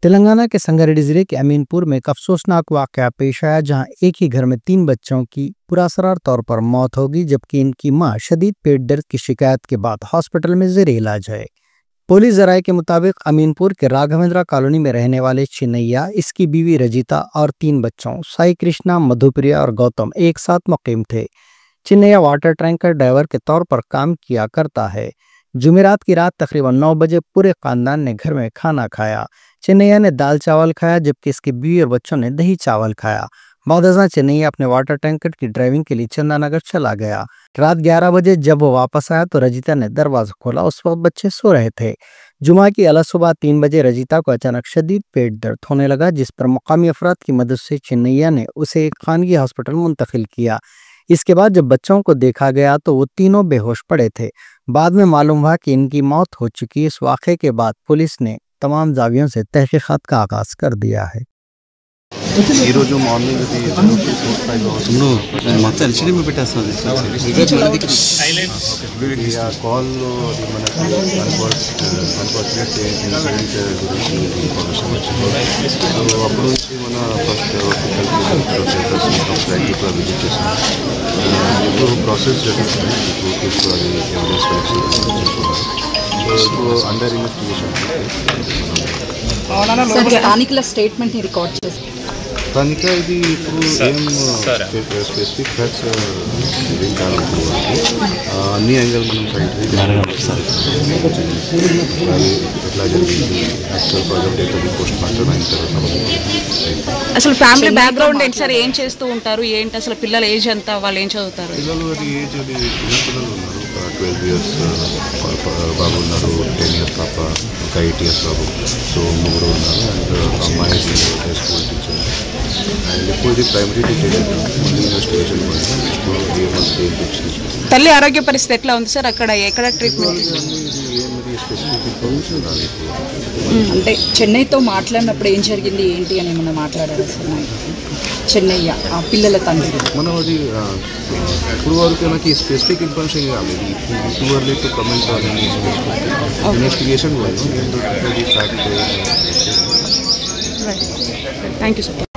तेलंगाना के संगारेड्डी जिले के अमीनपुर में एक अफसोसनाक वाकया पेश आया, जहां एक ही घर में 3 बच्चों की पुरअसरार तौर पर मौत हो गई, जबकि इनकी मां शदीद पेट दर्द की शिकायत के बाद हॉस्पिटल में जेर इलाज है। पुलिस जराये के मुताबिक अमीनपुर के राघवेंद्रा कॉलोनी में रहने वाले चिन्नैया, इसकी बीवी रजिता और 3 बच्चों साई कृष्णा, मधुप्रिया और गौतम एक साथ मुकीम थे। चिन्नैया वाटर टैंकर ड्राइवर के तौर पर काम किया करता है। जुमेरात की रात तकरीबन 9 बजे पूरे खानदान ने घर में खाना खाया। चिन्नैया ने दाल चावल खाया, जबकि इसकी बीवी और बच्चों ने दही चावल खाया। मौदजा चिन्नैया अपने वाटर टैंकर की ड्राइविंग के लिए चंदानगर चला गया। रात 11 बजे जब वो वापस आया तो रजिता ने दरवाजा खोला। उस वक्त बच्चे सो रहे थे। जुमा की अलग सुबह 3 बजे रजिता को अचानक शदीद पेट दर्द होने लगा, जिस पर मुकामी अफराद की मदद से चिन्नैया ने उसे एक खानगी हॉस्पिटल मुंतकिल किया। इसके बाद जब बच्चों को देखा गया तो वो तीनों बेहोश पड़े थे। बाद में मालूम हुआ कि इनकी मौत हो चुकी है। इस वाक़े के बाद पुलिस ने तमाम जावियों से तहकीकात का आगाज कर दिया है। మార్నింగ్ మొత్తం ఎల్సిడి మీద పెట్టేస్తుంది కాల్లో మనకి అన్ఫార్చునేట్ ఇన్సిడెంట్ గురించి ఇన్ఫర్మేషన్ వచ్చింది. సో అప్పుడు నుంచి మన ఫస్ట్ హాస్పిటల్ విజిట్ చేసాం. ఇప్పుడు ప్రాసెస్ జరుగుతుంది. ఇప్పుడు అది ఎవిడెన్స్ కలెక్షన్. సో ఇప్పుడు అండర్ ఇన్వెస్టిగేషన్. స్థానికుల స్టేట్మెంట్ ని రికార్డ్ చేసి కనుక ఇది ఇప్పుడు ఏం స్పెసిఫిక్ ఫ్యాక్ట్స్ ఏం కాదు. అన్ని యాంగిల్ మనం ఎట్లా జరిగింది యాక్చువల్ ప్రాజెక్ట్ అవుతుంది పోస్ట్ మార్టం అయిన తర్వాత. అసలు ఫ్యామిలీ బ్యాక్గ్రౌండ్ ఏంటి సార్? ఏం చేస్తూ ఉంటారు ఏంటి? అసలు పిల్లల ఏజ్ ఎంత? వాళ్ళు ఏం చదువుతారు? పిల్లలు అది ఏజ్ అది చిన్నపిల్లలు ఉన్నారు. 12 years బాబు ఉన్నారు, 10 years పాప, ఒక 8 years బాబు. సో ముగ్గురు ఉన్నారు. అండ్ అమ్మాయి స్కూల్ టీచర్. అండ్ ఇప్పుడు ఇది ప్రైమరీ డీటెయిల్ ముందు ఇన్వెస్టిగేషన్ తల్లి ఆరోగ్య పరిస్థితి ఎట్లా ఉంది సార్? అక్కడ ఎక్కడ ట్రీట్మెంట్? స్పెసిఫిక్ ఇన్ఫర్మేషన్ రాలేదు. అంటే చెన్నైతో మాట్లాడినప్పుడు ఏం జరిగింది ఏంటి అని ఏమన్నా మాట్లాడారు సార్? చెన్నయ్య ఆ పిల్లల తండ్రి మనం అది ఇప్పుడు వరకు నాకు స్పెసిఫిక్ ఇన్ఫర్మేషన్ రాలేదు. Too early to comment on any specific investigation. Thank you sir.